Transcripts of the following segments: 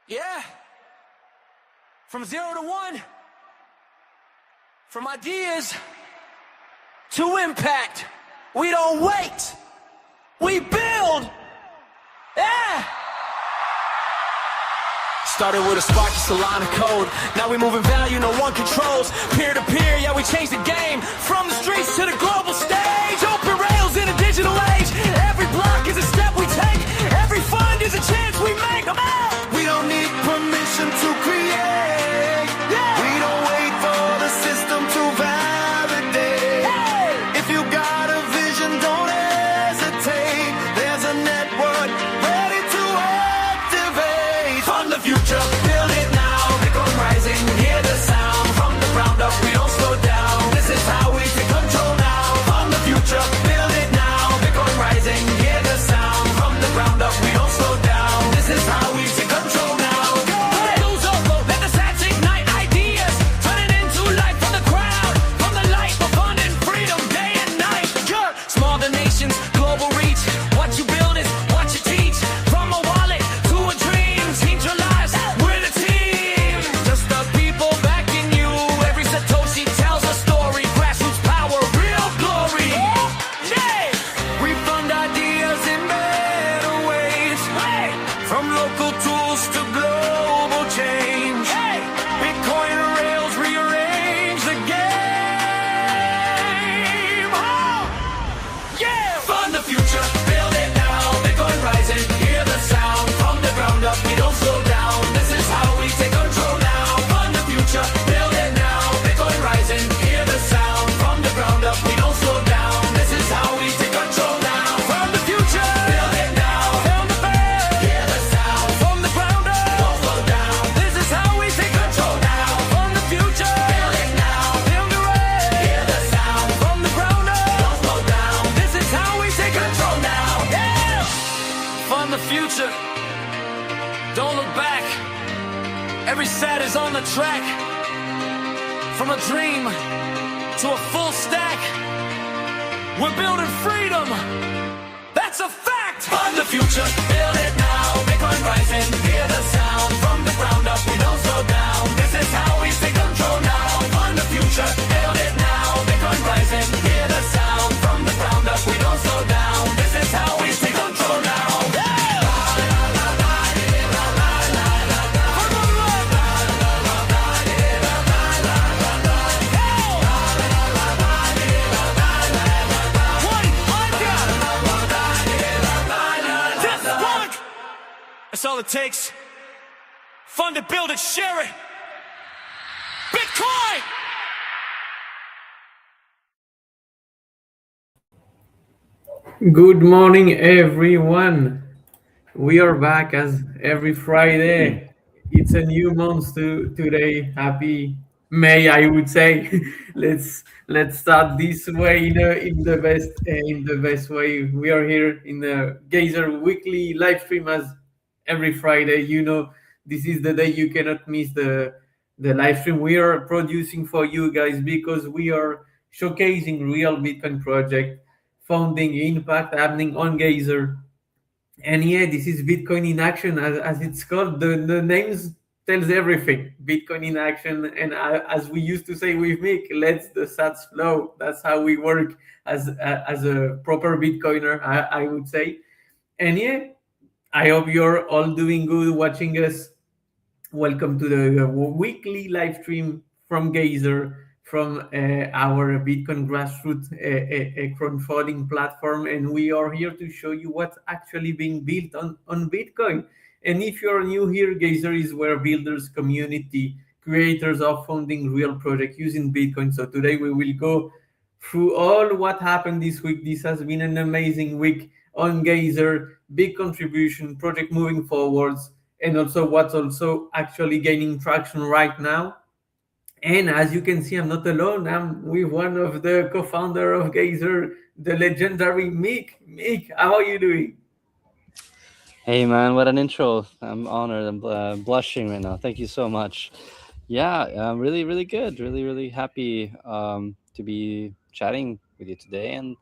Yeah. From 0 to 1. From ideas to impact. We don't wait. We build. Yeah. Started with a spark, just a line of code. Now we moving value, no one controls. Peer to peer, yeah, we changed the game. From the streets to the global stage. Open rails in a digital age. Every block is a step we take. Every fund is a chance we make. Come on! We don't need permission to create. Yeah. We don't wait for the system to validate. Hey. If you got a vision, don't hesitate. There's a network ready to activate. Fund the future, build it now. Bitcoin rising, hear the sound. From the ground up, we don't slow down. This is how we take control now. Fund the future, build it now. Bitcoin rising, hear the sound. From the ground up, we don't slow down. This is how we take control now. Lose over, let the sats ignite ideas. Turn it into life from the crowd. From the light, for fun and freedom, day and night. Small donations, global reach. What you build is what you teach. From a wallet to a dream. Change your lives, we're the team. Just the people backing you. Every Satoshi tells a story. Grassroots power, real glory. Yeah. We fund ideas in better ways. Hey. From local tools to global change. Hey. Bitcoin rails rearrange the game. Oh. Yeah. Fund the future, build it now. Bitcoin rising, hear the sound. From the ground up, we don't slow down. This is how we take control now. Fund the future, build it now. Bitcoin rising, hear the sound. From the ground up, we don't slow down. This is how we take control now. From the future, build it now. From the bed, hear the sound. From the ground up, don't slow down. This is how we take control now. From the future, build it now. Build the red, hear the sound. From the ground up, don't slow down. This is how we take control now. Yeah. Fund the future. Don't look back. Every sat is on the track. From a dream to a full stack. We're building freedom. That's a fact. Fund the future. Build it now. Bitcoin rising. Hear the sound. From the ground up, we don't slow down. This is how we take control now. Fund the future. Build it now. Bitcoin rising. Hear the sound. From the ground up, we don't slow down. This is how we take control now. That's all it takes. Fund it, build it, share it. Bitcoin! Good morning, everyone. We are back as every Friday. It's a new month today. Happy May, I would say. let's start this way in the best way. We are here in the Geyser weekly live stream as every Friday. This is the day you cannot miss the live stream we are producing for you guys, because we are showcasing real Bitcoin project founding impact happening on Geyser. And yeah, this is Bitcoin in action, as it's called. The names tells everything. Bitcoin in action, and as we used to say with Mick, let's the sats flow. That's how we work as a proper Bitcoiner, I would say. And yeah, I hope you're all doing good watching us. Welcome to the weekly live stream from Geyser, from our Bitcoin grassroots crowdfunding platform, and we are here to show you what's actually being built on Bitcoin. And if you're new here, Geyser is where builders, community, creators are funding real projects using Bitcoin. So today we will go through all what happened this week. This has been an amazing week on Geyser, big contribution, project moving forwards, and also what's also actually gaining traction right now. And as you can see, I'm not alone. I'm with one of the co-founder of Geyser, the legendary Mick. Mick, how are you doing? Hey man, what an intro! I'm honored. I'm blushing right now. Thank you so much. Yeah, I'm really good. Really happy to be chatting with you today and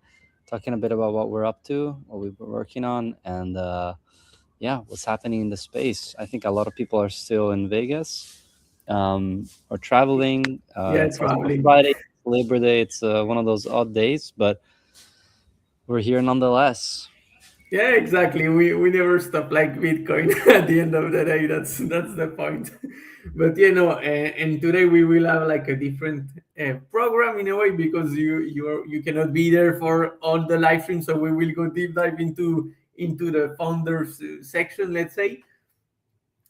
talking a bit about what we're up to, what we've been working on, and yeah, what's happening in the space. I think a lot of people are still in Vegas, or traveling. Yeah, It's also traveling. Friday, Labor Day. It's one of those odd days, but we're here nonetheless. Yeah, exactly. We never stop like Bitcoin at the end of the day. That's the point. But and today we will have like a different program in a way because you cannot be there for all the live stream. So we will go deep dive into the founders section, let's say.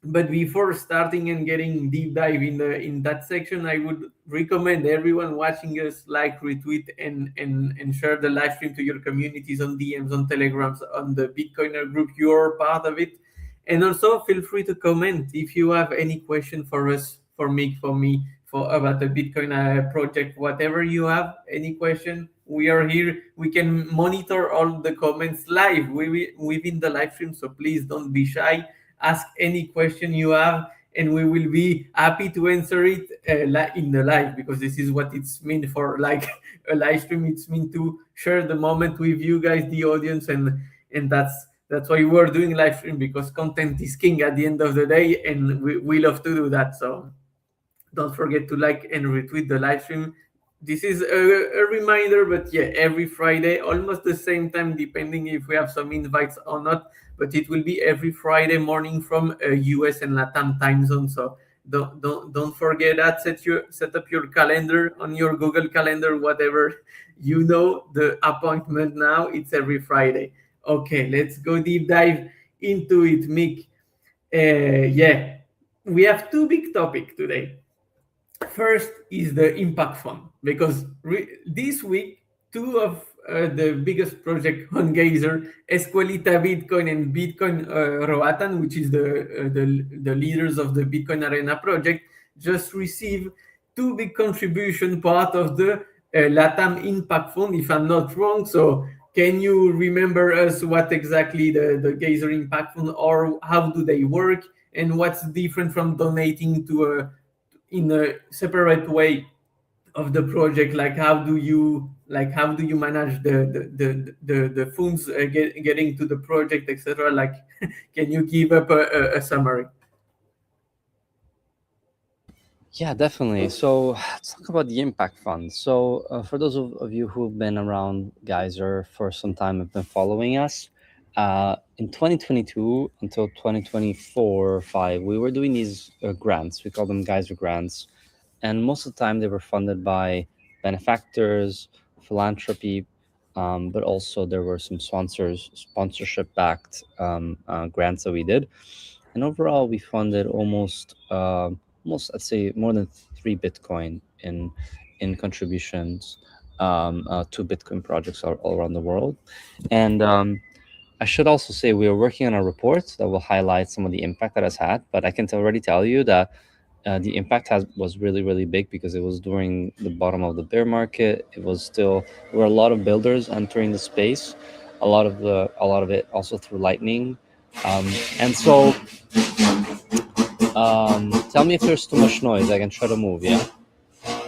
But before starting and getting deep dive in that section, I would recommend everyone watching us like, retweet, and share the live stream to your communities on DMs, on Telegrams, on the Bitcoiner group. You're part of it. And also feel free to comment if you have any question for us, for me, for about the Bitcoin project, whatever you have, any question. We are here. We can monitor all the comments live within the live stream. So please don't be shy, ask any question you have, and we will be happy to answer it in the live, because this is what it's meant for, like a live stream. It's meant to share the moment with you guys, the audience, and that's why we're doing live stream, because content is king at the end of the day, and we love to do that. So don't forget to like and retweet the live stream. This is a reminder, but yeah, every Friday, almost the same time, depending if we have some invites or not. But it will be every Friday morning from US and Latam time zone. So don't forget that. Set up your calendar on your Google Calendar, whatever the appointment now. It's every Friday. Okay, let's go deep dive into it, Mick. Yeah, we have two big topics today. First is the impact fund, because this week two of the biggest project on Geyser, Escuelita Bitcoin and Bitcoin Roatan, which is the leaders of the Bitcoin Arena project, just received two big contribution part of the Latam Impact Fund, if I'm not wrong. So can you remember us what exactly the Geyser Impact Fund, or how do they work, and what's different from donating to a in a separate way of the project? Like how do you manage the funds getting to the project, etc. Like can you give up a summary? Yeah, definitely. So let's talk about the impact fund. So for those of you who've been around Geyser for some time, have been following us, in 2022 until 2024 5, we were doing these grants. We call them Geyser grants, and most of the time they were funded by benefactors, philanthropy, but also there were some sponsorship backed grants that we did. And overall, we funded almost I'd say more than 3 Bitcoin in contributions to Bitcoin projects all around the world. And I should also say we are working on a report that will highlight some of the impact that has had. But I can already tell you that the impact was really big, because it was during the bottom of the bear market. It was still There were a lot of builders entering the space, a lot of it also through Lightning, and so tell me if there's too much noise. I can try to move. Yeah,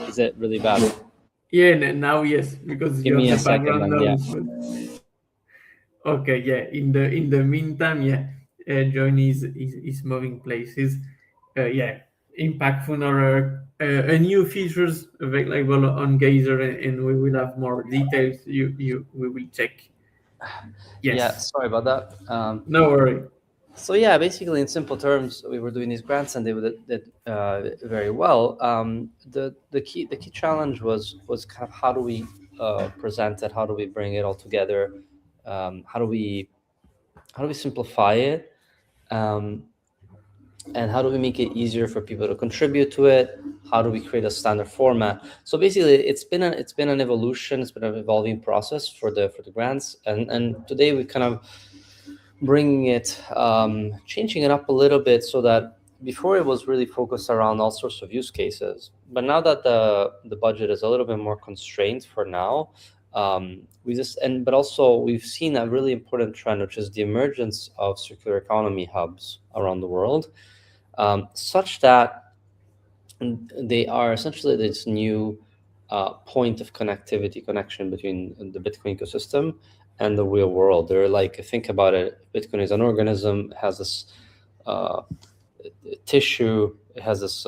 is it really bad? Yeah, now yes, because Give you have me the a second, background then. Yeah. noise. But okay, yeah, in the meantime, yeah, John is moving places. Yeah, impactful or a new features available on Geyser, and we will have more details. We will check. Yeah, Yes, sorry about that. no worry. So yeah, basically in simple terms, we were doing these grants and they did very well. The key challenge was kind of how do we present it? How do we bring it all together? How do we simplify it? Um, and how do we make it easier for people to contribute to it? How do we create a standard format? So basically, it's been an evolution. It's been an evolving process for the grants, and today we kind of bringing it, changing it up a little bit, so that before it was really focused around all sorts of use cases, but now that the budget is a little bit more constrained for now, but also we've seen a really important trend, which is the emergence of circular economy hubs around the world, such that they are essentially this new point of connection between the Bitcoin ecosystem and the real world. They're like, think about it, Bitcoin is an organism, it has this tissue, it has this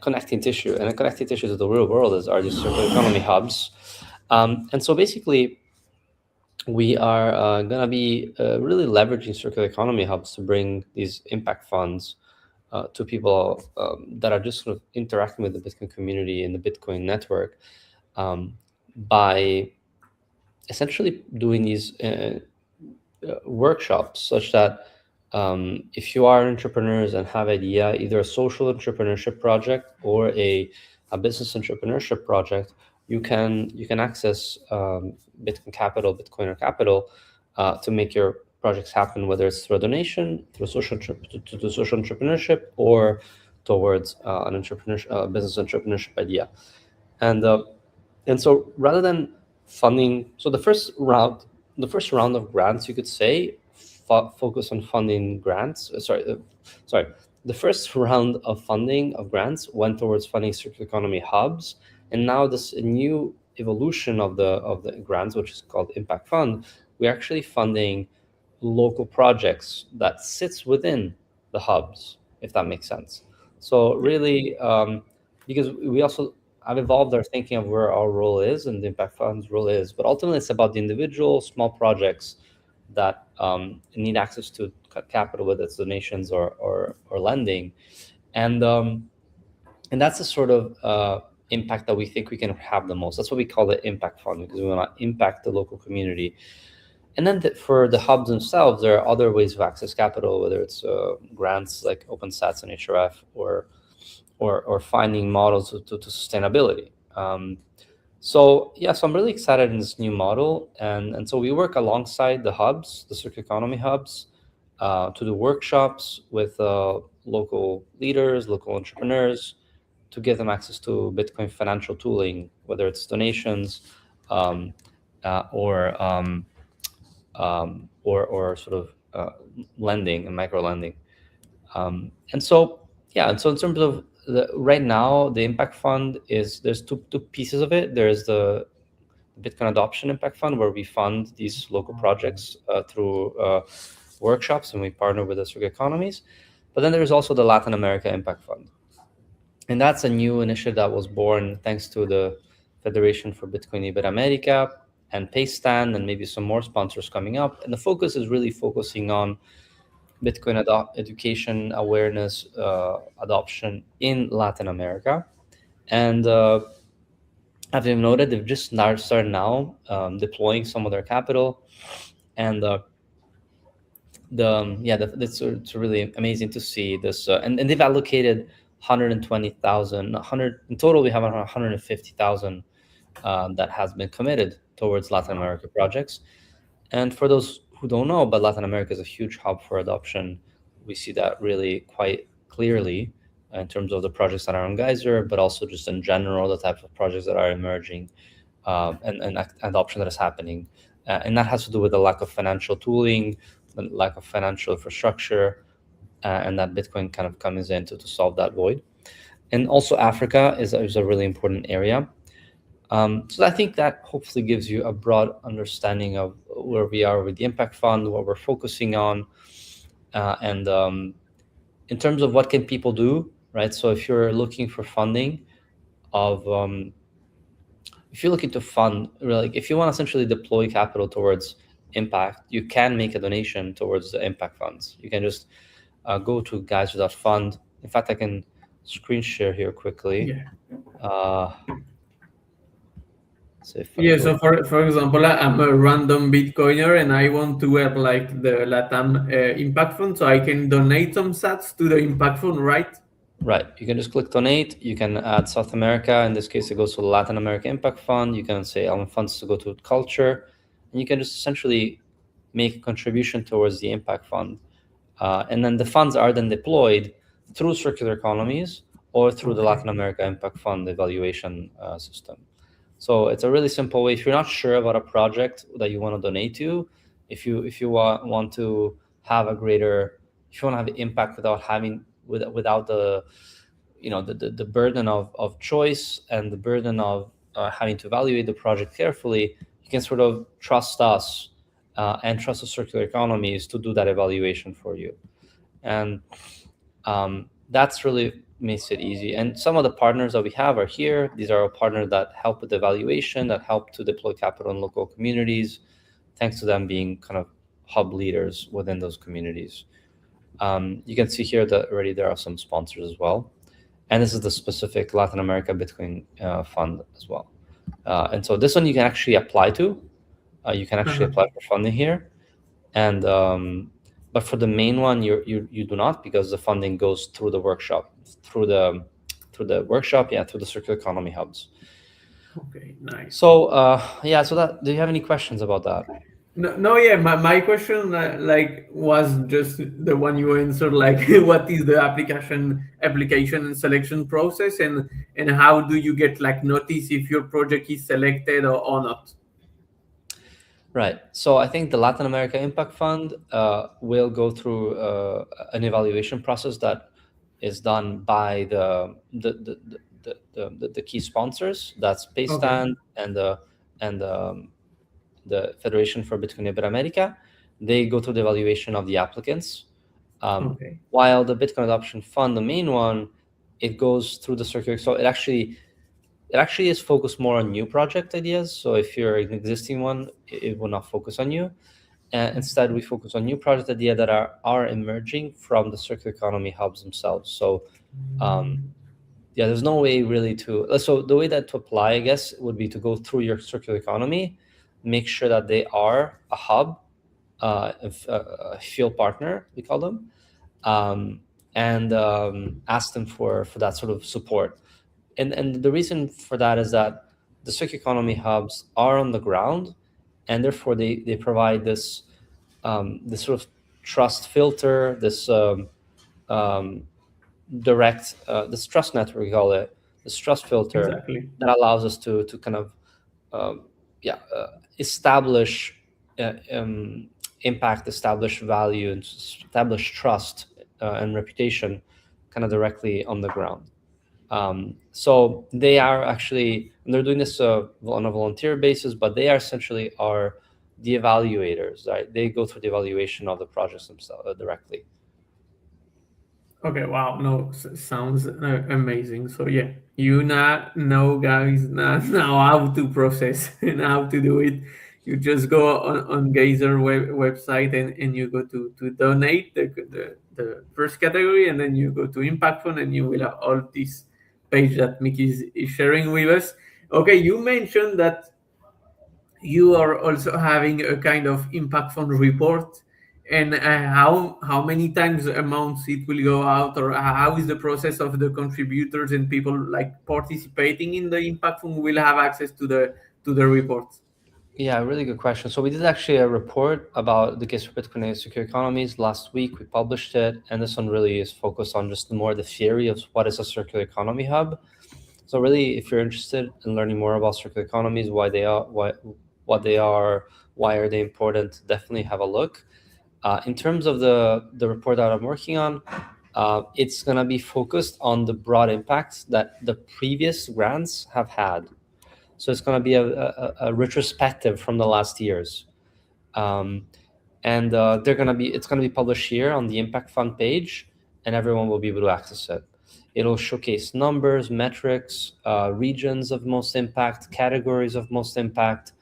connecting tissue, and a connecting tissue to the real world are these circular economy hubs. And so basically, we are going to be really leveraging circular economy hubs to bring these impact funds to people that are just sort of interacting with the Bitcoin community and the Bitcoin network by essentially doing these workshops, such that if you are entrepreneurs and have idea, either a social entrepreneurship project or a business entrepreneurship project, you can access Bitcoin capital, Bitcoiner capital, to make your projects happen, whether it's through a donation, through social to social entrepreneurship, or towards an entrepreneurship, business entrepreneurship idea. And so rather than funding, so the first round of grants, you could say, focus on funding grants. The first round of funding of grants went towards funding circular economy hubs, and now this new evolution of the grants, which is called Impact Fund, we're actually funding local projects that sits within the hubs, if that makes sense. So really, because we also have evolved our thinking of where our role is and the Impact Fund's role is, but ultimately it's about the individual small projects that need access to capital, whether it's donations or lending, and that's the sort of impact that we think we can have the most. That's what we call the Impact Fund, because we want to impact the local community. And then for the hubs themselves, there are other ways of access capital, whether it's grants like OpenSats and HRF, or finding models to sustainability. So I'm really excited in this new model, and so we work alongside the hubs, the circular economy hubs, to do workshops with local leaders, local entrepreneurs, to give them access to Bitcoin financial tooling, whether it's donations or sort of lending and micro lending. And so in terms of right now, the Impact Fund there's two pieces of it. There's the Bitcoin Adoption Impact Fund, where we fund these local projects through workshops, and we partner with the circular economies. But then there's also the Latin America Impact Fund, and that's a new initiative that was born thanks to the Federation for Bitcoin Iberoamerica and Paystand, and maybe some more sponsors coming up. And the focus is really focusing on Bitcoin education, awareness, adoption in Latin America. And as you've noted, they've just started now deploying some of their capital. And it's really amazing to see this. And they've allocated 120,000, in total we have 150,000 that has been committed towards Latin America projects. And for those who don't know, but Latin America is a huge hub for adoption. We see that really quite clearly in terms of the projects that are on Geyser, but also just in general, the type of projects that are emerging and adoption that is happening. And that has to do with the lack of financial tooling, the lack of financial infrastructure, and that Bitcoin kind of comes in to solve that void. And also Africa is a really important area. So I think that hopefully gives you a broad understanding of where we are with the Impact Fund, what we're focusing on, and in terms of what can people do, right? So if you're looking for funding if you're looking to fund, really, if you want to essentially deploy capital towards impact, you can make a donation towards the Impact Funds. You can just go to Geyser.fund. In fact, I can screen share here quickly. Yeah. So for example, I'm a random Bitcoiner and I want to have like the LATAM Impact Fund, so I can donate some sats to the Impact Fund, right? Right. You can just click donate. You can add South America. In this case, it goes to the Latin America Impact Fund. You can say I want funds to go to culture, and you can just essentially make a contribution towards the Impact Fund. And then the funds are then deployed through circular economies or through the Latin America Impact Fund evaluation system. So it's a really simple way. If you're not sure about a project that you want to donate to, if you want to have a greater, if you want to have impact without the the burden of choice and the burden of having to evaluate the project carefully, you can sort of trust us and trust the circular economies to do that evaluation for you. And that's really makes it easy. And some of the partners that we have are here. These are our partners that help with the evaluation, that help to deploy capital in local communities, thanks to them being kind of hub leaders within those communities. You can see here that already there are some sponsors as well. And this is the specific Latin America Bitcoin fund as well. And so this one you can actually apply to. You can actually apply for funding here. And but for the main one, you do not, because the funding goes through the workshop, through the workshop, through the circular economy hubs. Okay, nice. So so that, do you have any questions about that? No, yeah. My question was just the one you answered. Like, what is the application and selection process, and how do you get like notice if your project is selected or not? Right. So I think the Latin America Impact Fund will go through an evaluation process that is done by the key sponsors. That's Paystand and the Federation for Bitcoin Iberoamerica. They go through the evaluation of the applicants. While the Bitcoin Adoption Fund, the main one, it goes through the circular. So it actually is focused more on new project ideas. So if you're an existing one, it will not focus on you. And instead, we focus on new project ideas that are emerging from the circular economy hubs themselves. So there's no way really to. So the way that to apply, I guess, would be to go through your circular economy, make sure that they are a hub, a field partner, we call them, and ask them for that sort of support. And the reason for that is that the circular economy hubs are on the ground, and therefore they provide this sort of trust filter, this direct this trust network, we call it, this trust filter that allows us to kind of establish impact, establish value, and establish trust and reputation kind of directly on the ground. So they are actually, and they're doing this on a volunteer basis, but they are essentially the evaluators, right? They go through the evaluation of the projects themselves directly. Okay, wow, no, sounds amazing. So yeah, you know, guys, now how to process and how to do it. You just go on Geyser website and you go to donate the first category, and then you go to Impact Fund, and you will have all this page that Mickey is sharing with us. Okay, you mentioned that you are also having a kind of Impact Fund report, and how many times a month it will go out, or how is the process of the contributors and people like participating in the Impact Fund will have access to the reports? Yeah, really good question. So we did actually a report about the Geyser Bitcoin and circular economies last week. We published it, and this one really is focused on just more the theory of what is a circular economy hub. So really, if you're interested in learning more about circular economies, why they are, what they are, why are they important, definitely have a look. In terms of the report that I'm working on, it's going to be focused on the broad impacts that the previous grants have had. So it's going to be a retrospective from the last years, and it's going to be published here on the Impact Fund page, and everyone will be able to access it. It'll showcase numbers, metrics, regions of most impact, categories of most impact,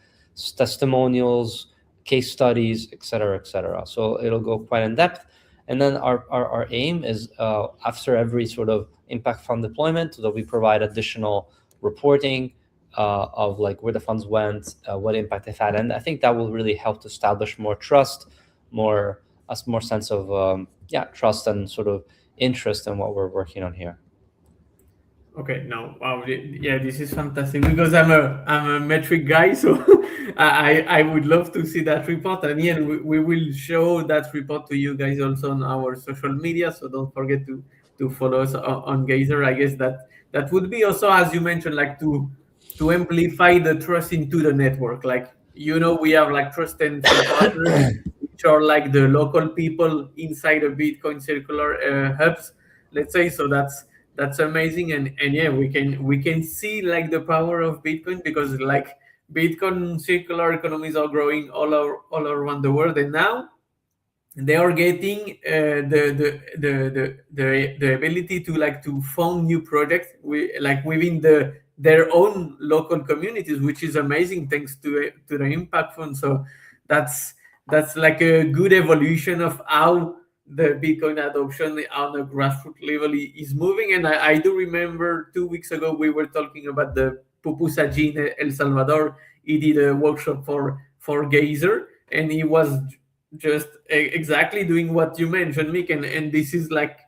testimonials, case studies, et cetera. So it'll go quite in depth. And then our aim is after every sort of Impact Fund deployment, that we provide additional reporting of like where the funds went, what impact they've had, and I think that will really help to establish more trust, more sense of trust and sort of interest in what we're working on here. Okay, no, wow, yeah, this is fantastic, because I'm a metric guy, so I would love to see that report, and yeah, we will show that report to you guys also on our social media. So don't forget to follow us on Geyser. I guess that would be also, as you mentioned, like to amplify the trust into the network. Like, we have like trust and partners, which are like the local people inside the Bitcoin circular hubs, let's say. So that's amazing. And yeah, we can see like the power of Bitcoin, because like Bitcoin circular economies are growing all around the world, and now they are getting the ability to like to fund new projects like within their own local communities, which is amazing thanks to the impact fund. So that's that's like a good evolution of how the Bitcoin adoption on a grassroots level is moving. And I do remember 2 weeks ago we were talking about the Pupusaji in El Salvador. He did a workshop for Geyser, and he was just exactly doing what you mentioned, Mick, and this is like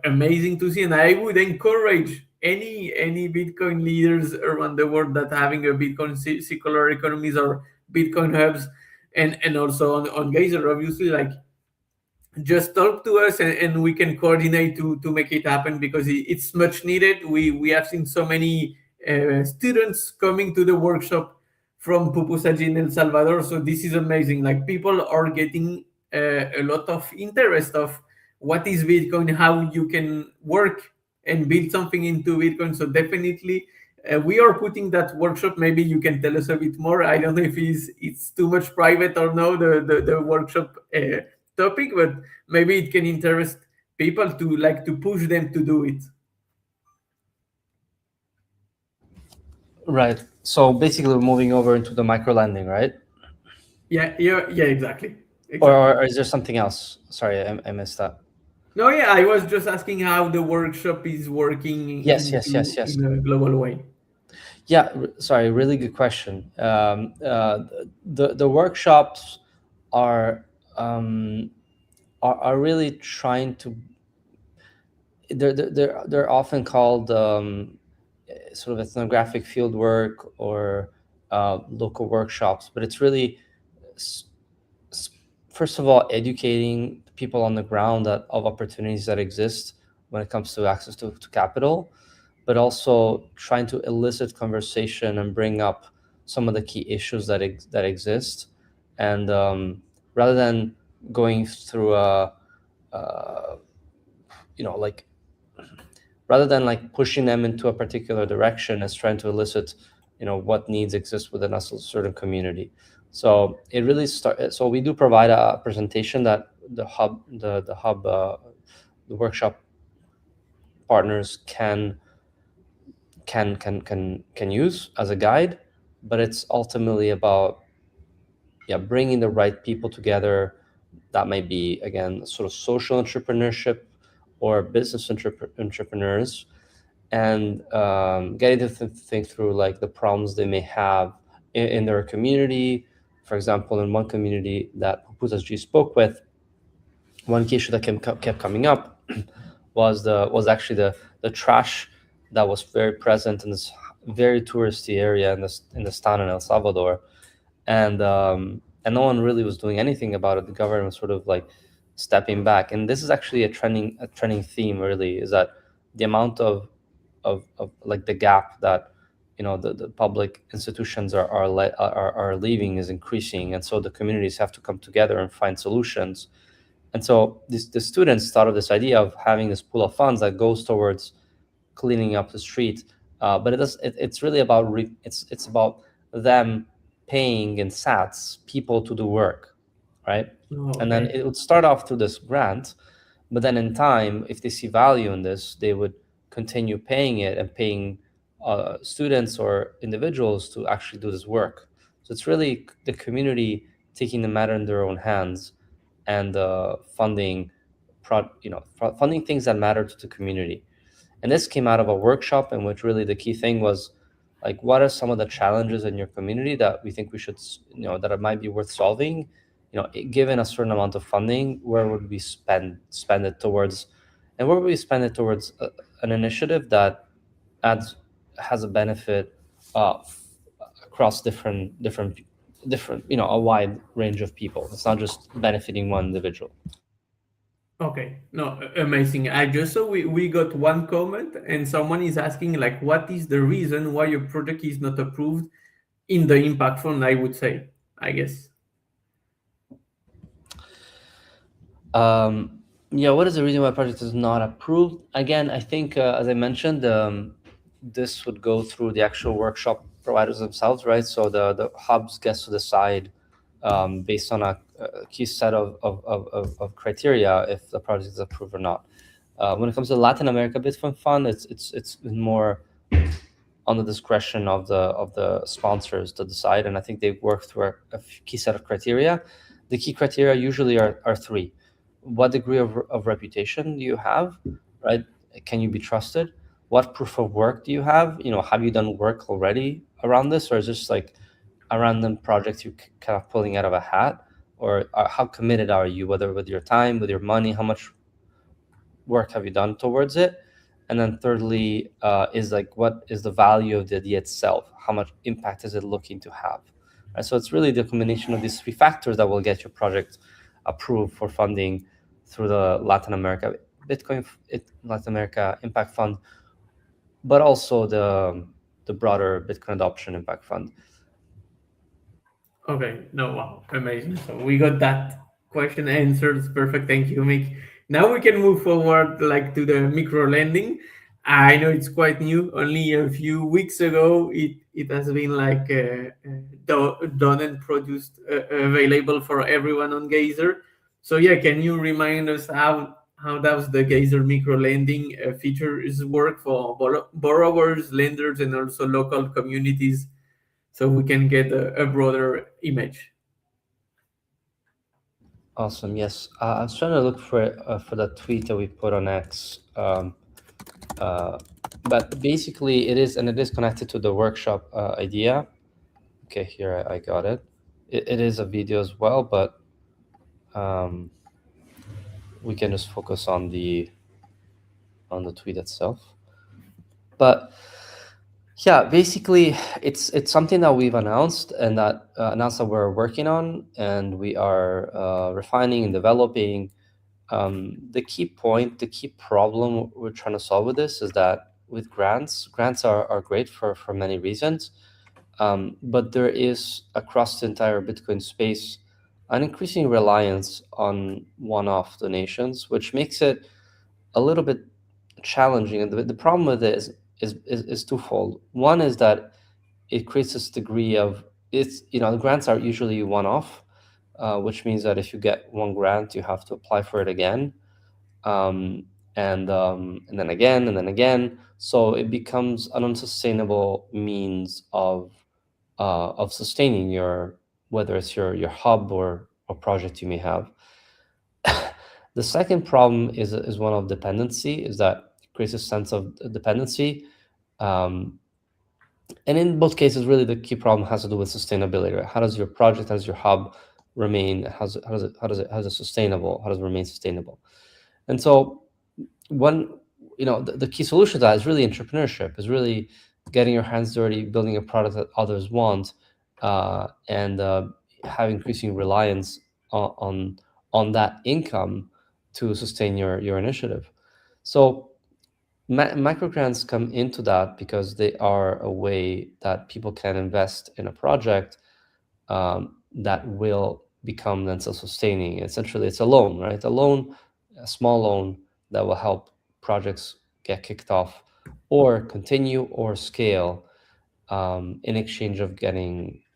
amazing to see. And I would encourage any Bitcoin leaders around the world that having a Bitcoin circular economies or Bitcoin hubs, and also on Geyser, obviously, like just talk to us, and we can coordinate to make it happen, because it's much needed. We have seen so many students coming to the workshop from Pupusaji in El Salvador. So this is amazing. Like people are getting a lot of interest of what is Bitcoin, how you can work and build something into Bitcoin. So definitely. We are putting that workshop. Maybe you can tell us a bit more. I don't know if it's too much private or no, the workshop topic, but maybe it can interest people to like to push them to do it. Right. So basically, we're moving over into the micro lending, right? Yeah, exactly. Or is there something else? Sorry, I missed that. No, yeah, I was just asking how the workshop is working Yes, yes, yes, yes. in a global way. Yeah, sorry, really good question. The workshops are are really trying to. They're often called sort of ethnographic field work or local workshops, but it's really first of all educating people on the ground of opportunities that exist when it comes to access to capital, but also trying to elicit conversation and bring up some of the key issues that exist, and rather than going through a like rather than like pushing them into a particular direction, as trying to elicit what needs exist within a certain community. So it really so we do provide a presentation that the workshop partners can use as a guide, but it's ultimately about bringing the right people together. That might be, again, sort of social entrepreneurship or business entrepreneurs, and getting to think through like the problems they may have in their community. For example, in one community that Pupusas G spoke with, one issue that kept coming up was actually the trash that was very present in this very touristy area in this town in El Salvador, and no one really was doing anything about it. The government was sort of like stepping back, and this is actually a trending theme. Really, is that the amount of like the gap that the public institutions are leaving is increasing, and so the communities have to come together and find solutions. And so the students thought of this idea of having this pool of funds that goes towards cleaning up the street, but it's really about it's about them paying in sats people to do work, right? Oh, And then okay. it would start off through this grant, but then in time, if they see value in this, they would continue paying it and paying students or individuals to actually do this work. So it's really the community taking the matter in their own hands and funding funding things that matter to the community. And this came out of a workshop in which really the key thing was like, what are some of the challenges in your community that we think we should, that it might be worth solving? Given a certain amount of funding, where would we spend it towards, and where would we spend it towards an initiative that has a benefit across different, a wide range of people. It's not just benefiting one individual. Okay, no, amazing. I just saw we got one comment, and someone is asking like, what is the reason why your project is not approved in the impact fund? I would say, I guess. Yeah, what is the reason why project is not approved? Again, I think, as I mentioned, this would go through the actual workshop providers themselves, right? So the hubs gets to decide, based on a key set of criteria, if the project is approved or not. When it comes to Latin America Bitcoin Fund, it's more on the discretion of the sponsors to decide, and I think they work through a key set of criteria. The key criteria usually are three: what degree of reputation do you have, right? Can you be trusted? What proof of work do you have? Have you done work already around this, or is this like a random project you kind of pulling out of a hat? Or how committed are you, whether with your time, with your money, how much work have you done towards it? And then thirdly, is like, what is the value of the idea itself? How much impact is it looking to have? Right? So it's really the combination of these three factors that will get your project approved for funding through the Latin America Impact Fund, but also the broader Bitcoin Adoption Impact Fund. Okay, no, wow, amazing. So we got that question answered. Perfect. Thank you, Mick. Now we can move forward like to the micro lending. I know it's quite new. Only a few weeks ago, it has been like done and produced, available for everyone on Geyser. So yeah, can you remind us how does the Geyser micro lending features work for borrowers, lenders, and also local communities, so we can get a broader image? Awesome. Yes, I was trying to look for that tweet that we put on X. But basically, it is connected to the workshop idea. Okay, here I got it. It is a video as well, but um, we can just focus on the tweet itself. But yeah, basically, it's something that we've announced and that we're working on, and we are refining and developing. The key point, the key problem we're trying to solve with this is that with grants are great for many reasons, but there is, across the entire Bitcoin space, an increasing reliance on one-off donations, which makes it a little bit challenging. And the problem with it is twofold. One is that it creates this degree of, the grants are usually one-off, which means that if you get one grant, you have to apply for it again, um, and then again and then again. So it becomes an unsustainable means of sustaining whether it's your hub or project you may have. The second problem is one of dependency, is that it creates a sense of dependency. Um, and in both cases, really the key problem has to do with sustainability, right? How does your project, how does your hub remain? How is it sustainable? How does it remain sustainable? And so one, the key solution to that is really entrepreneurship, is really getting your hands dirty, building a product that others want, and have increasing reliance on that income to sustain your initiative. So microgrants come into that because they are a way that people can invest in a project, that will become then self-sustaining. Essentially, it's a loan, right? A small loan that will help projects get kicked off or continue or scale, in exchange of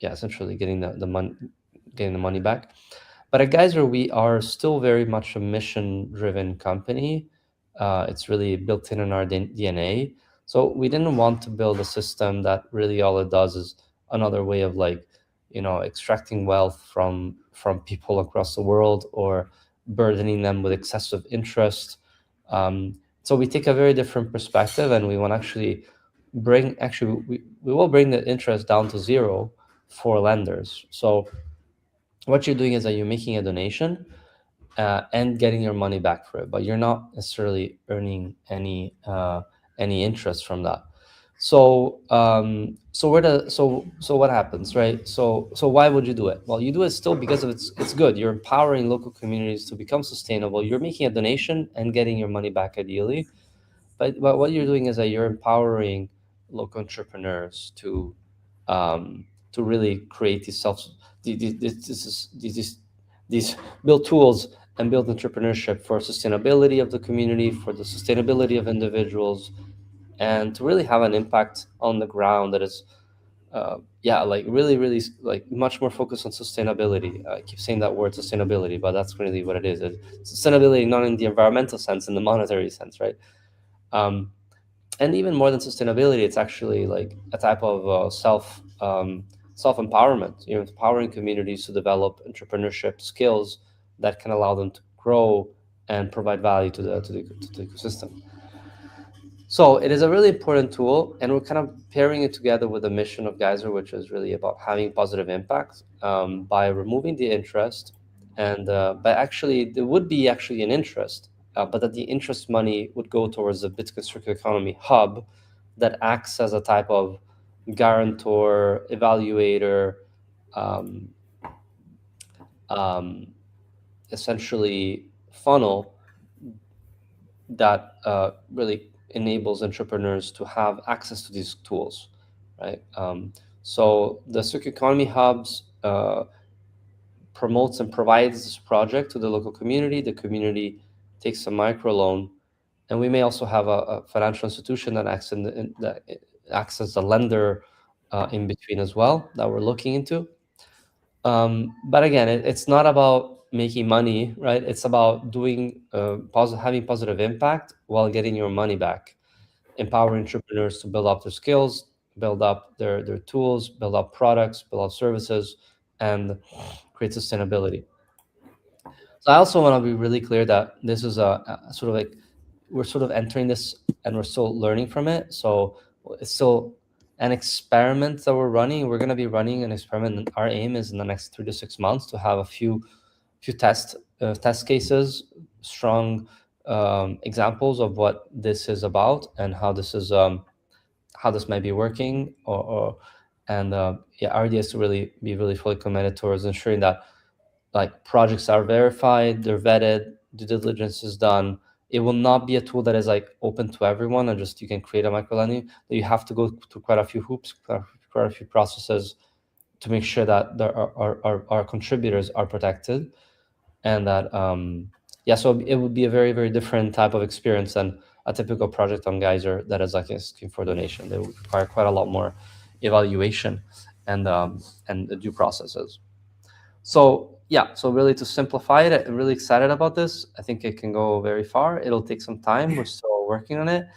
essentially getting the money back. But at Geyser, we are still very much a mission-driven company. It's really built in our DNA. So we didn't want to build a system that really all it does is another way of extracting wealth from people across the world, or burdening them with excessive interest. So we take a very different perspective, and we want to we will bring the interest down to zero for lenders. So what you're doing is that you're making a donation, and getting your money back for it, but you're not necessarily earning any interest from that. So what happens, right? So why would you do it? Well, you do it still because of it's good. You're empowering local communities to become sustainable. You're making a donation and getting your money back, ideally. But what you're doing is that you're empowering local entrepreneurs to really create these self these build tools and build entrepreneurship for sustainability of the community, for the sustainability of individuals, and to really have an impact on the ground that is like really like much more focused on sustainability. I keep saying that word sustainability, but that's really what it is. It's sustainability not in the environmental sense, in the monetary sense, right? And even more than sustainability, it's actually like a type of self empowerment. Empowering communities to develop entrepreneurship skills that can allow them to grow and provide value to the ecosystem. So it is a really important tool, and we're kind of pairing it together with the mission of Geyser, which is really about having positive impact by removing the interest, and but actually there would be actually an interest, but that the interest money would go towards the Bitcoin Circular Economy hub that acts as a type of guarantor, evaluator, um, um, essentially funnel that really enables entrepreneurs to have access to these tools, right? So the Circular Economy Hubs promotes and provides this project to the local community. The community takes a microloan, and we may also have a financial institution that that acts as a lender in between as well that we're looking into. But again, it's not about making money, right? It's about doing having positive impact while getting your money back, empowering entrepreneurs to build up their skills, build up their tools, build up products, build up services, and create sustainability. So I also want to be really clear that this is a sort of like we're sort of entering this and we're still learning from it. So it's still an experiment that we're running. We're going to be running an experiment, and our aim is in the next 3 to 6 months to have a few test cases, strong examples of what this is about and how this is how this might be working, and our idea is to really be really fully committed towards ensuring that like projects are verified, they're vetted, due diligence is done. It will not be a tool that is like open to everyone and just you can create a micro lending. That you have to go through quite a few hoops, quite a few processes to make sure that our contributors are protected, and that so it would be a very very different type of experience than a typical project on Geyser that is like asking for donation. They would require quite a lot more evaluation and the due processes. So really to simplify it, I'm really excited about this. I think it can go very far. It'll take some time. We're still working on it,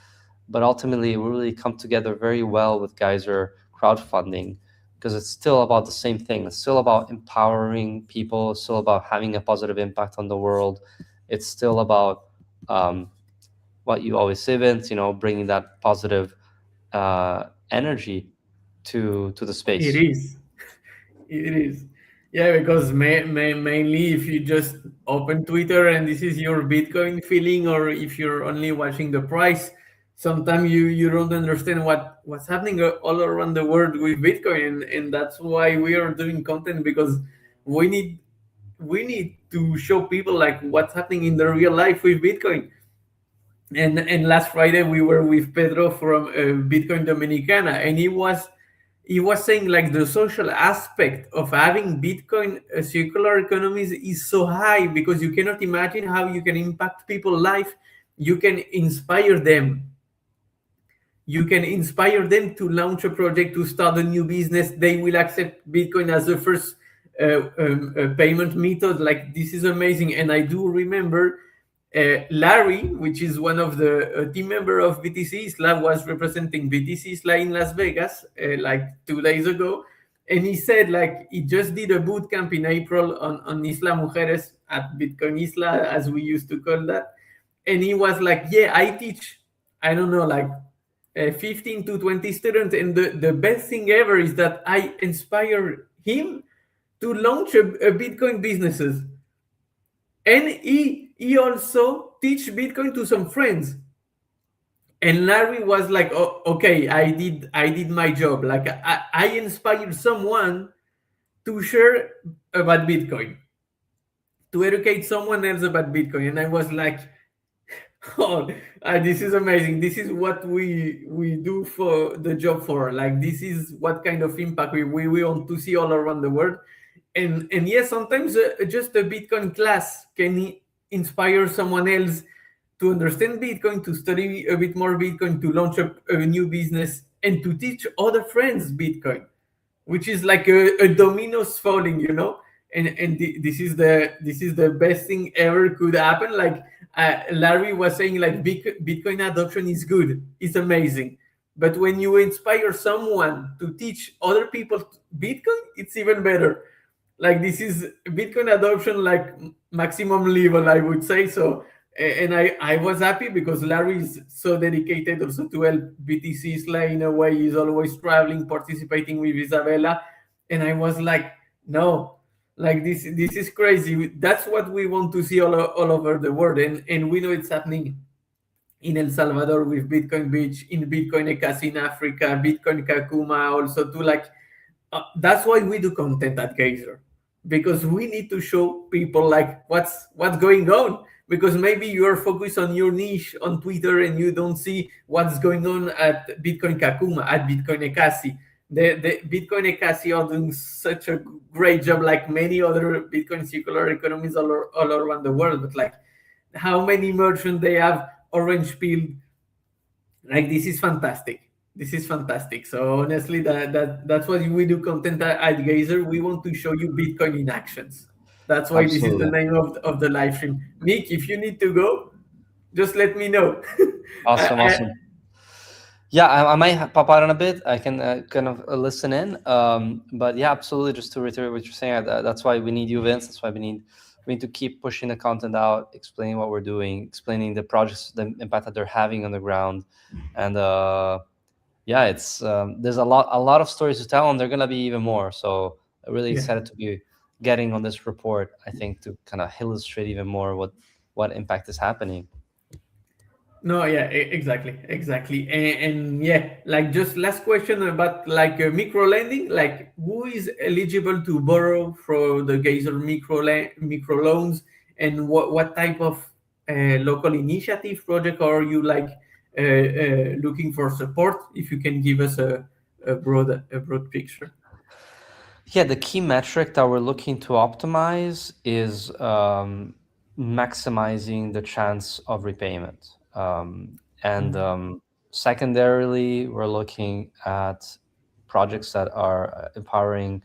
but ultimately it will really come together very well with Geyser crowdfunding, because it's still about the same thing. It's still about empowering people. It's still about having a positive impact on the world. It's still about what you always say, Vince, bringing that positive energy to the space. It is. It is. Yeah, because mainly if you just open Twitter and this is your Bitcoin feeling, or if you're only watching the price, sometimes you don't understand what's happening all around the world with Bitcoin, and that's why we are doing content, because we need to show people like what's happening in the real life with Bitcoin. And last Friday we were with Pedro from Bitcoin Dominicana, and he was saying like the social aspect of having Bitcoin circular economies is so high, because you cannot imagine how you can impact people's life. You can inspire them. You can inspire them to launch a project, to start a new business. They will accept Bitcoin as the first payment method. Like, this is amazing. And I do remember Larry, which is one of the team member of BTC Isla, was representing BTC Isla in Las Vegas like 2 days ago, and he said like he just did a boot camp in April on Isla Mujeres at Bitcoin Isla, as we used to call that, and he was like, yeah, I teach, I don't know, like 15 to 20 students, and the best thing ever is that I inspire him to launch a Bitcoin businesses. And he also teach Bitcoin to some friends. And Larry was like, oh, okay, I did my job. Like I inspired someone to share about Bitcoin, to educate someone else about Bitcoin. And I was like, oh, this is amazing. This is what we do for the job for. Like, this is what kind of impact we want to see all around the world. And yes, sometimes just a Bitcoin class can inspire someone else to understand Bitcoin, to study a bit more Bitcoin, to launch a new business, and to teach other friends Bitcoin, which is like a dominoes falling, you know. And this is the best thing ever could happen. Like Larry was saying, like Bitcoin adoption is good, it's amazing, but when you inspire someone to teach other people Bitcoin, it's even better. Like this is Bitcoin adoption, like maximum level, I would say. So and I was happy because Larry is so dedicated also to help BTC Slay in a way. He's always traveling, participating with Isabella, and I was like, no, like this is crazy. That's what we want to see all over the world, and we know it's happening in El Salvador with Bitcoin Beach, in Bitcoin Ekasi in Africa, Bitcoin Kakuma also too. Like that's why we do content at Geyser, because we need to show people like what's going on. Because maybe you are focused on your niche on Twitter and you don't see what's going on at Bitcoin Kakuma, at Bitcoin Ekasi. The Bitcoin Ekasi are doing such a great job, like many other Bitcoin circular economies all around the world. But like how many merchants they have orange peel, like this is fantastic. This is fantastic. So honestly, that's why we do content at Geyser. We want to show you Bitcoin in actions. That's why this is the Absolutely. name of the live stream. Mick, if you need to go, just let me know. Awesome, I, awesome. Yeah, I might pop out in a bit. I can kind of listen in. But yeah, absolutely. Just to reiterate what you're saying, that's why we need you, Vince. That's why we need to keep pushing the content out, explaining what we're doing, explaining the projects, the impact that they're having on the ground, and yeah, it's there's a lot of stories to tell, and they're gonna be even more. So I'm really yeah. excited to be getting on this report. I think to kind of illustrate even more what impact is happening. No, yeah, exactly. And yeah, like just last question about like micro lending, like who is eligible to borrow for the Geyser micro loans, and what type of local initiative project are you like looking for support? If you can give us a broad picture. Yeah, the key metric that we're looking to optimize is maximizing the chance of repayment. And secondarily, we're looking at projects that are empowering,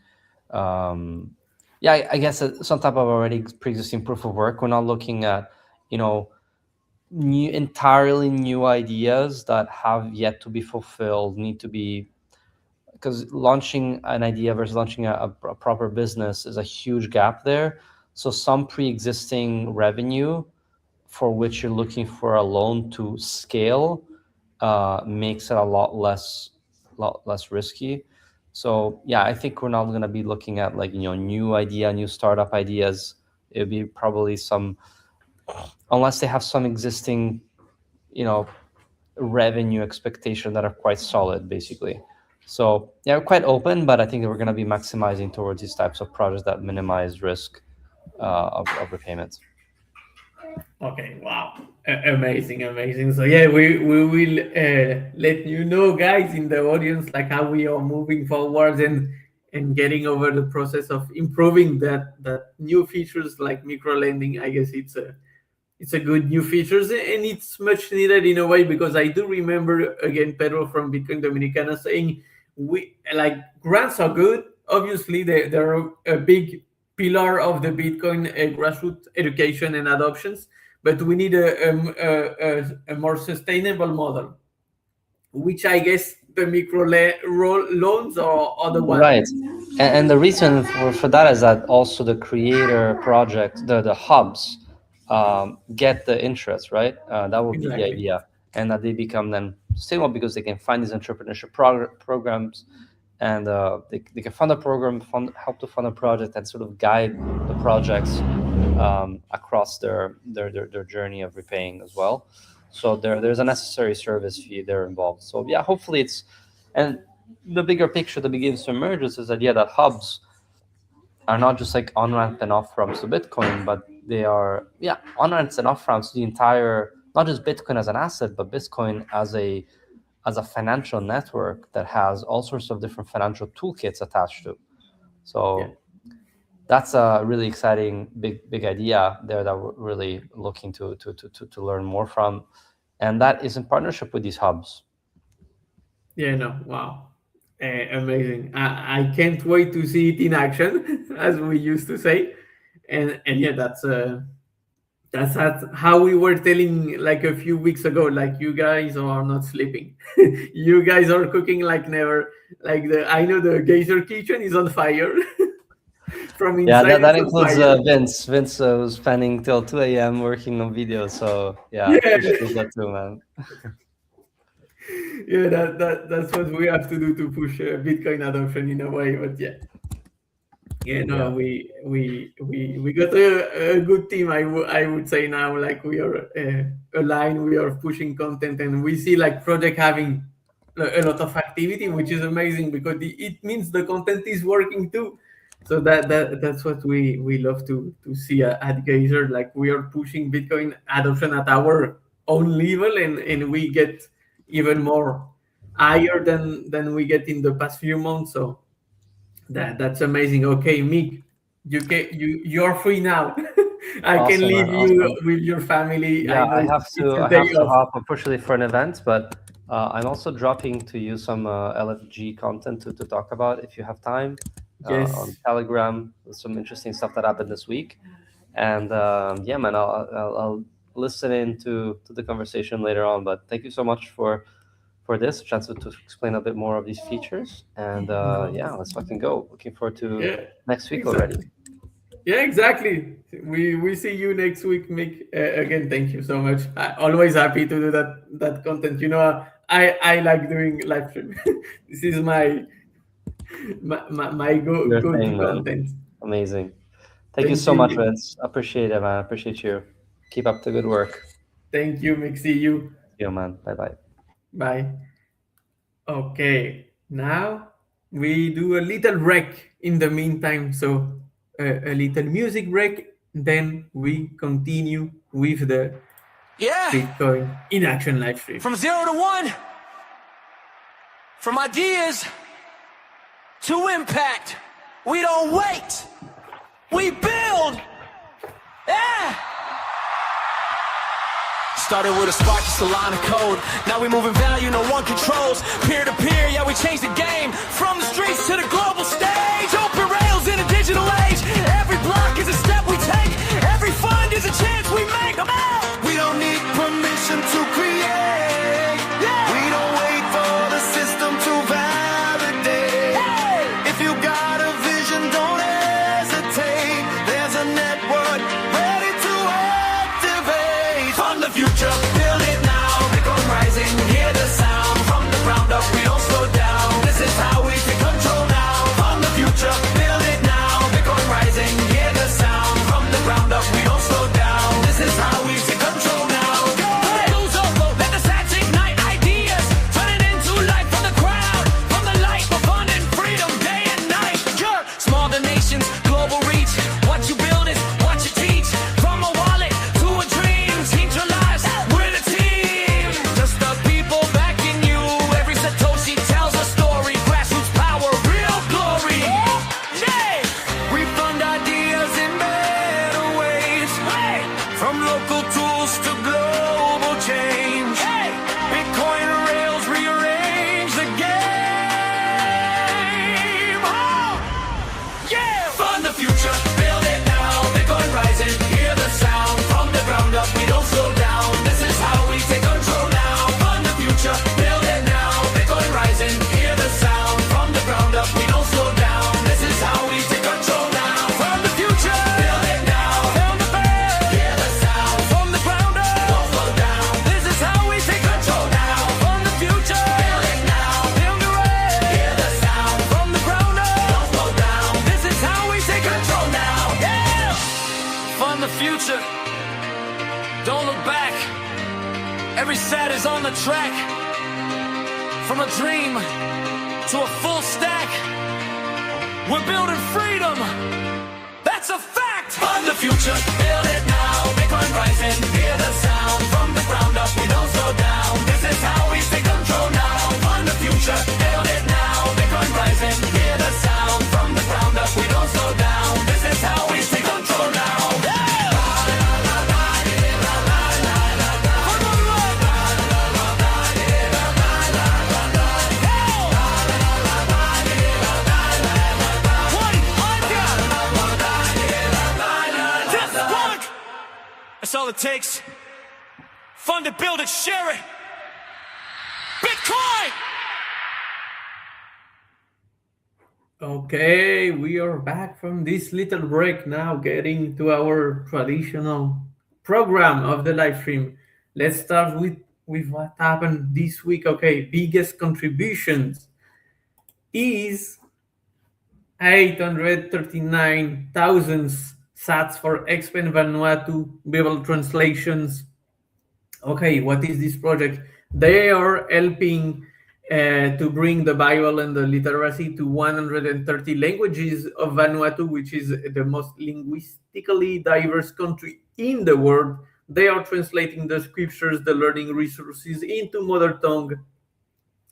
um, yeah, I guess some type of already pre-existing proof of work. We're not looking at, you know, entirely new ideas that have yet to be fulfilled, need to be, because launching an idea versus launching a proper business is a huge gap there. So some pre-existing revenue for which you're looking for a loan to scale makes it a lot less risky. So yeah, I think we're not going to be looking at like new startup ideas. It would be probably some, unless they have some existing you know revenue expectation that are quite solid, basically. So yeah, we're quite open, but I think that we're going to be maximizing towards these types of projects that minimize risk of repayments. Okay, wow. Amazing. So yeah, we will let you know, guys, in the audience, like how we are moving forward and getting over the process of improving that new features like micro lending. I guess it's a good new features, and it's much needed in a way, because I do remember again Pedro from Bitcoin Dominicana saying we like grants are good. Obviously, they're a big pillar of the Bitcoin grassroots education and adoptions, but we need a more sustainable model, which I guess the loans are the one. Right. And the reason for that is that also the creator project, the hubs, get the interest, right? That would be the Exactly. idea. And that they become then sustainable because they can find these entrepreneurship programs, and they can fund a program, help to fund a project, and sort of guide the projects across their journey of repaying as well. So there's a necessary service fee there involved. So yeah, hopefully it's, and the bigger picture that begins to emerge is this idea that hubs are not just like on ramp and off ramps to Bitcoin, but they are, yeah, on ramps and off ramps to the entire, not just Bitcoin as an asset, but Bitcoin as a financial network that has all sorts of different financial toolkits attached to. Yeah. So that's a really exciting big idea there that we're really looking to learn more from, and that is in partnership with these hubs. Yeah, no, wow. Amazing. I can't wait to see it in action, as we used to say. And yeah, that's how we were telling like a few weeks ago, like you guys are not sleeping. You guys are cooking like never. Like I know the Geyser kitchen is on fire. From Yeah, inside that it's on includes fire. Vince was spending till 2 a.m. working on videos, so yeah, Yeah. appreciate that too, man. Yeah, that's what we have to do to push Bitcoin adoption in a way. But yeah, yeah, no, Yeah. we got a good team. I would say now, like we are aligned. We are pushing content, and we see like project having a lot of activity, which is amazing because it means the content is working too. So that's what we love to see at Geyser. Like we are pushing Bitcoin adoption at our own level, and we get even more higher than we get in the past few months. So that's amazing. Okay, Mick, you're free now. I can Awesome, leave man. you Awesome. with your family. I Yeah, know it's a I day have to off. hop unfortunately for an event, but I'm also dropping to you some LFG content to talk about if you have time on Yes. Telegram with some interesting stuff that happened this week. And yeah, man, I'll listen in to the conversation later on. But thank you so much for this chance to explain a bit more of these features. And No. yeah, let's fucking go. Looking forward to Yeah. next week already. Exactly. Yeah, exactly. We see you next week, Mick. Again, thank you so much. Always happy to do that content. You know, I like doing live stream. This is my Your go to thing, man. content. Amazing. Thank you Thank so you, much, Mick. Vince. Appreciate it, man. Appreciate you. Keep up the good work. Thank you, Mick. See you. See you, man. Bye bye. Bye. Okay, now we do a little break in the meantime. So a little music break. Then we continue with the Yeah. Bitcoin in action live stream. From 0 to 1. From ideas to impact. We don't wait. We build. Yeah. Started with a spark, just a line of code. Now we moving value, no one controls. Peer to peer, yeah, we changed the game. From the streets to the global stage. Open rails in a digital age. Every block is a step we take. Every fund is a chance we make. Come on. We don't need permission to create. Yeah. We don't wait for the system to validate. Hey. If you got a vision, don't hesitate. There's a network ready to activate. Fund the future, build it now. Bitcoin rising, hear the sound. From the ground up, we don't slow down. This is how we take control now. Fund the future, build it now. Bitcoin rising, hear the sound. From the ground up, we don't slow down. This is how we take control now. Hey. Lose over, let the sats ignite ideas. Turn it into life from the crowd. From the light, for fun and freedom, day and night. Yeah. Small donations, global reach. What you build is what you teach. From a wallet to a dream, centralized, we're the team. Just the people backing you. Every Satoshi tells a story. Grassroots power, real glory. Yeah. We fund ideas in better ways. Hey. From local tools to global change. Hey. Bitcoin rails rearrange the game. Oh. Yeah. Fund the future, build it now. Bitcoin rising, hear the sound. From the ground up, we don't slow down. This is how we take control now. Fund the future, build it now. Bitcoin rising, hear the sound. From the ground up, we don't slow down. This is how we take control now. Fund the future, build it now. Sound the bell, hear the sound. From the ground up, don't slow down. This is how we take control now. Fund the future, build it now. Build the rail, hear the sound. From the ground up, don't slow down. This is how we take control now. Yeah. Fund the future. Don't look back. Every set is on the track. From a dream to a full stack. We're building freedom. That's a fact. Fund the future. Build it now. Bitcoin rising. Hear the sound. From the ground up, we don't slow down. This is how we take control now. Fund the future. Build it now. Bitcoin rising. Hear the sound. From the ground up, we don't slow down. This is it takes. Fund it, build it, share it. Bitcoin! Okay, we are back from this little break now, getting to our traditional program of the live stream. Let's start with what happened this week. Okay, biggest contributions is 839,000 sats for Expand Vanuatu Bible translations. Okay, what is this project? They are helping to bring the Bible and the literacy to 130 languages of Vanuatu, which is the most linguistically diverse country in the world. They are translating the scriptures, the learning resources into mother tongue,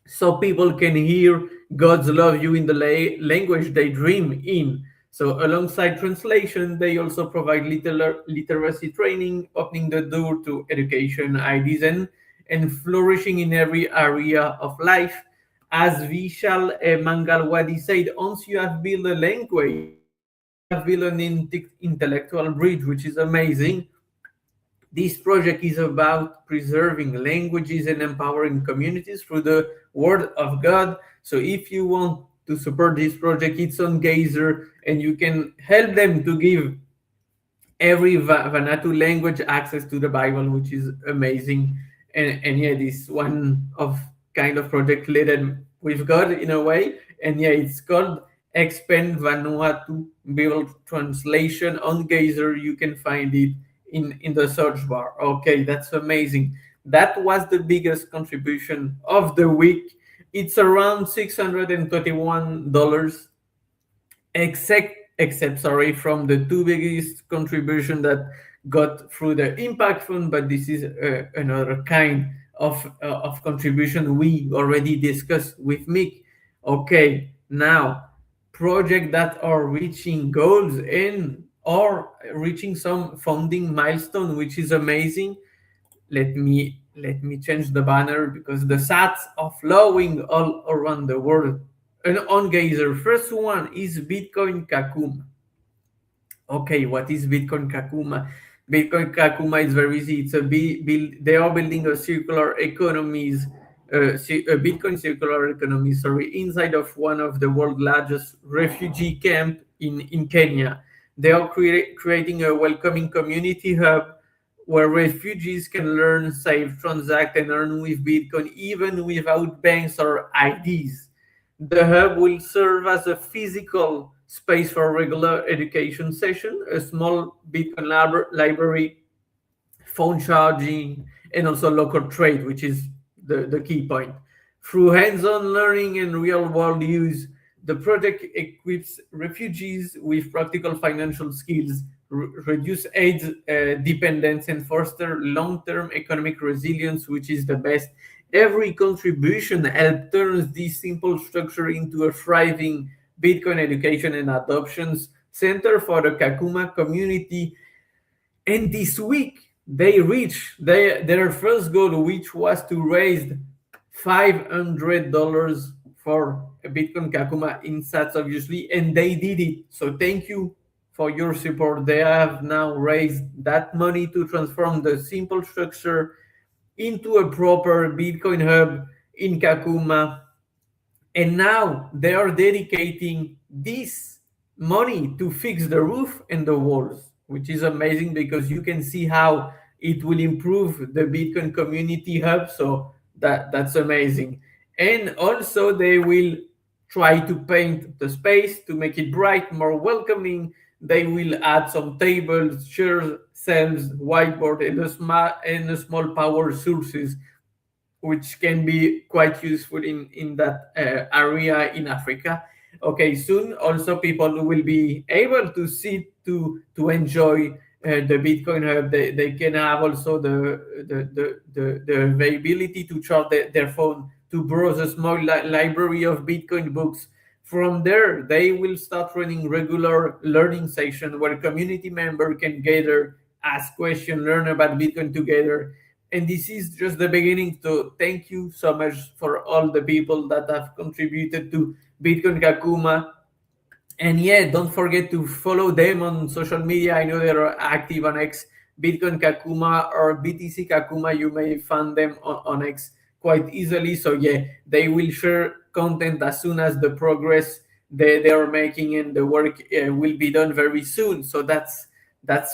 so people can hear God's love you in the language they dream in. So, alongside translation, they also provide literacy training, opening the door to education, ideas, and flourishing in every area of life. As Vishal Mangalwadi said, once you have built a language, you have built an intellectual bridge, which is amazing. This project is about preserving languages and empowering communities through the Word of God. So if you want to support this project, it's on Geyser, and you can help them to give every Vanuatu language access to the Bible, which is amazing. And yeah, this one of kind of project led with God in a way. And yeah, it's called Expand Vanuatu Bible Translation on Geyser. You can find it in the search bar. Okay, that's amazing. That was the biggest contribution of the week. It's around $621, except sorry, from the two biggest contribution that got through the impact fund, but this is another kind of contribution we already discussed with Mick. Okay, now projects that are reaching goals and or reaching some funding milestone, which is amazing. Let me change the banner because the sats are flowing all around the world. And on Geyser, first one is Bitcoin Kakuma. Okay, what is Bitcoin Kakuma? Bitcoin Kakuma is very easy. It's they are building a circular economies, a Bitcoin circular economy, sorry, inside of one of the world's largest refugee camp in Kenya. They are creating a welcoming community hub where refugees can learn, save, transact, and earn with Bitcoin even without banks or IDs. The hub will serve as a physical space for regular education session, a small Bitcoin library, phone charging, and also local trade, which is the key point. Through hands-on learning and real-world use, the project equips refugees with practical financial skills, reduce aid dependence, and foster long-term economic resilience, which is the best. Every contribution helps turn this simple structure into a thriving Bitcoin education and adoptions center for the Kakuma community. And this week, they reached their first goal, which was to raise $500 for a Bitcoin Kakuma in sats, obviously, and they did it. So thank you for your support. They have now raised that money to transform the simple structure into a proper Bitcoin hub in Kakuma. And now they are dedicating this money to fix the roof and the walls, which is amazing because you can see how it will improve the Bitcoin community hub. So that's amazing. And also they will try to paint the space to make it bright, more welcoming. They will add some tables, chairs, shelves, whiteboard, and a small power sources, which can be quite useful in that area in Africa. Okay, soon also people will be able to sit to enjoy the Bitcoin hub. They can have also the availability to charge their phone, to browse a small library of Bitcoin books. From there, they will start running regular learning sessions where community members can gather, ask questions, learn about Bitcoin together. And this is just the beginning. So thank you so much for all the people that have contributed to Bitcoin Kakuma. And yeah, don't forget to follow them on social media. I know they're active on X. Bitcoin Kakuma or BTC Kakuma, you may find them on X quite easily. So yeah, they will share content as soon as the progress they are making, and the work will be done very soon. So that's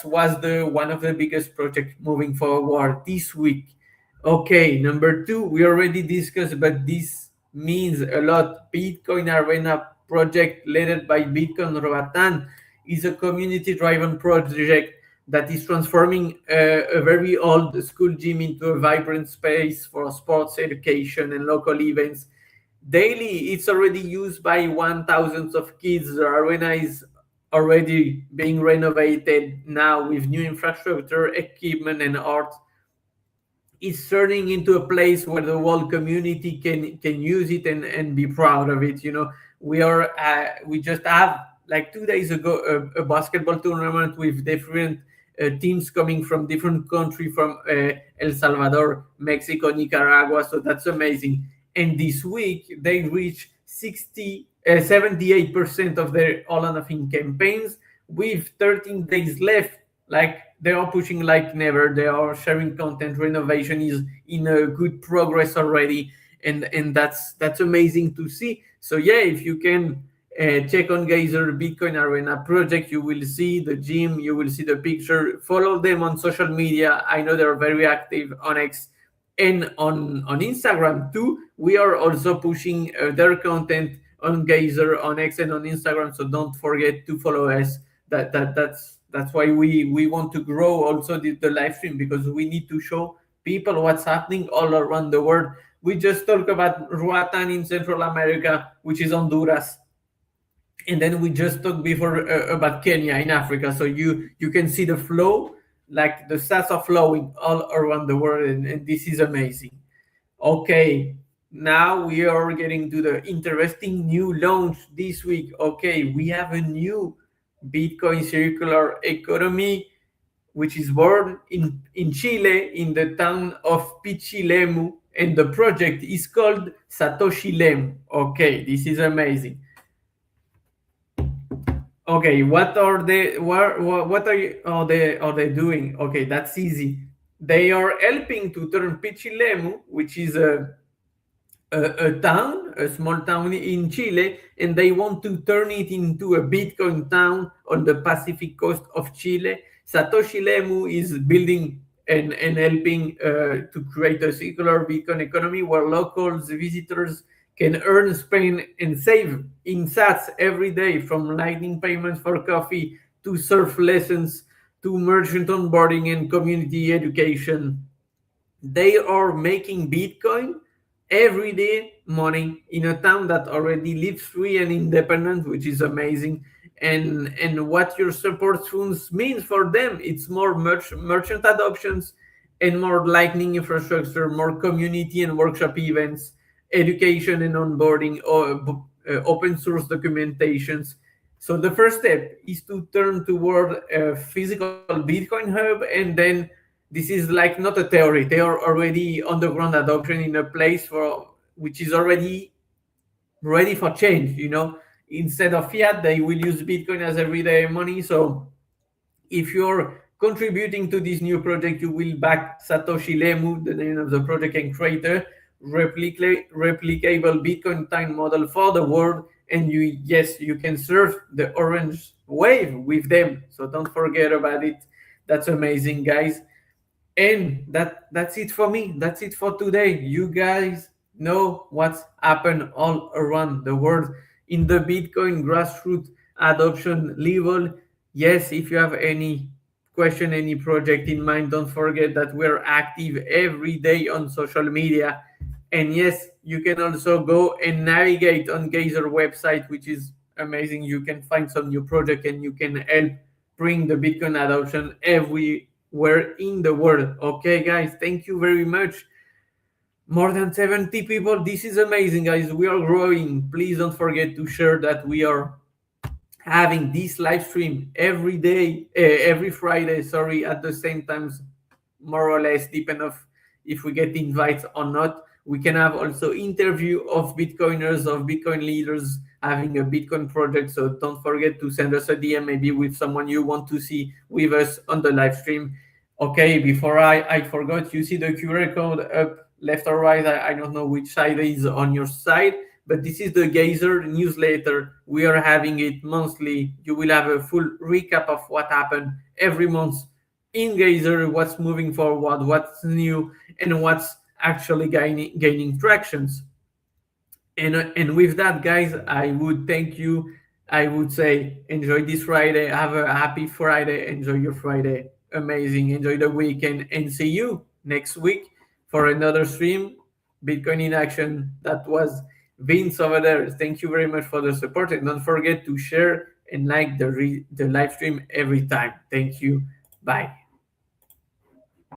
was the one of the biggest projects moving forward this week. Okay, number two, we already discussed, but this means a lot. Bitcoin Arena project led by Bitcoin Roatan is a community-driven project that is transforming a very old school gym into a vibrant space for sports education and local events. Daily, it's already used by 1,000 of kids. The arena is already being renovated now with new infrastructure, equipment, and art. It's turning into a place where the whole community can use it and be proud of it. We just have, like 2 days ago, a basketball tournament with different teams coming from different countries, from El Salvador, Mexico, Nicaragua. So that's amazing. And this week they reached 78% of their all or nothing campaigns with 13 days left. Like, they are pushing like never. They are sharing content. Renovation is in a good progress already, and that's amazing to see. So yeah, if you can check on Geyser Bitcoin Arena project, you will see the gym, you will see the picture. Follow them on social media. I know they're very active on X and on Instagram too. We are also pushing their content on Geyser, on X, and on Instagram. So don't forget to follow us. That's why we want to grow also the live stream, because we need to show people what's happening all around the world. We just talked about Roatan in Central America, which is Honduras, and then we just talked before about Kenya in Africa. So you can see the flow, like the stats are flowing all around the world, and this is amazing. Okay, now we are getting to the interesting new launch this week. Okay, we have a new Bitcoin circular economy, which is born in Chile, in the town of Pichilemu, and the project is called Satoshi Lem. Okay, this is amazing. Okay, what are they doing? Okay, that's easy. They are helping to turn Pichilemu, which is a small town in Chile, and they want to turn it into a Bitcoin town on the Pacific coast of Chile. Satoshi Lemu is building and helping to create a circular Bitcoin economy where locals, visitors can earn, spend, and save in sats every day, from lightning payments for coffee to surf lessons to merchant onboarding and community education. They are making Bitcoin everyday money in a town that already lives free and independent, which is amazing. And what your support funds means for them, it's more merchant adoptions and more lightning infrastructure, more community and workshop events, education and onboarding, or open source documentations. So the first step is to turn toward a physical Bitcoin hub, and then this is like not a theory. They are already on the ground adoption in a place for which is already ready for change. Instead of fiat, they will use Bitcoin as everyday money. So if you're contributing to this new project, you will back Satoshi Lemu, the name of the project and creator, replicable Bitcoin time model for the world. And you can surf the orange wave with them. So don't forget about it. That's amazing, guys. And that's it for me. That's it for today. You guys know what's happened all around the world in the Bitcoin grassroots adoption level. Yes, if you have any question, any project in mind, don't forget that we're active every day on social media. And yes, you can also go and navigate on Geyser website, which is amazing. You can find some new project and you can help bring the Bitcoin adoption everywhere in the world. Okay, guys, thank you very much. More than 70 people. This is amazing, guys. We are growing. Please don't forget to share that we are having this live stream every day, every Friday, at the same times, more or less, depending on if we get invites or not. We can have also interview of Bitcoiners, of Bitcoin leaders having a Bitcoin project. So don't forget to send us a DM, maybe with someone you want to see with us on the live stream. Okay, before I forgot, you see the QR code up left or right? I don't know which side is on your side, but this is the Geyser newsletter. We are having it monthly. You will have a full recap of what happened every month in Geyser, what's moving forward, what's new, and what's actually gaining tractions. And with that, guys, I would thank you. I would say enjoy this Friday. Have a happy Friday. Enjoy your Friday. Amazing. Enjoy the weekend, and see you next week for another stream. Bitcoin in action. That was Vince over there. Thank you very much for the support, and don't forget to share and like the live stream every time. Thank you. Bye.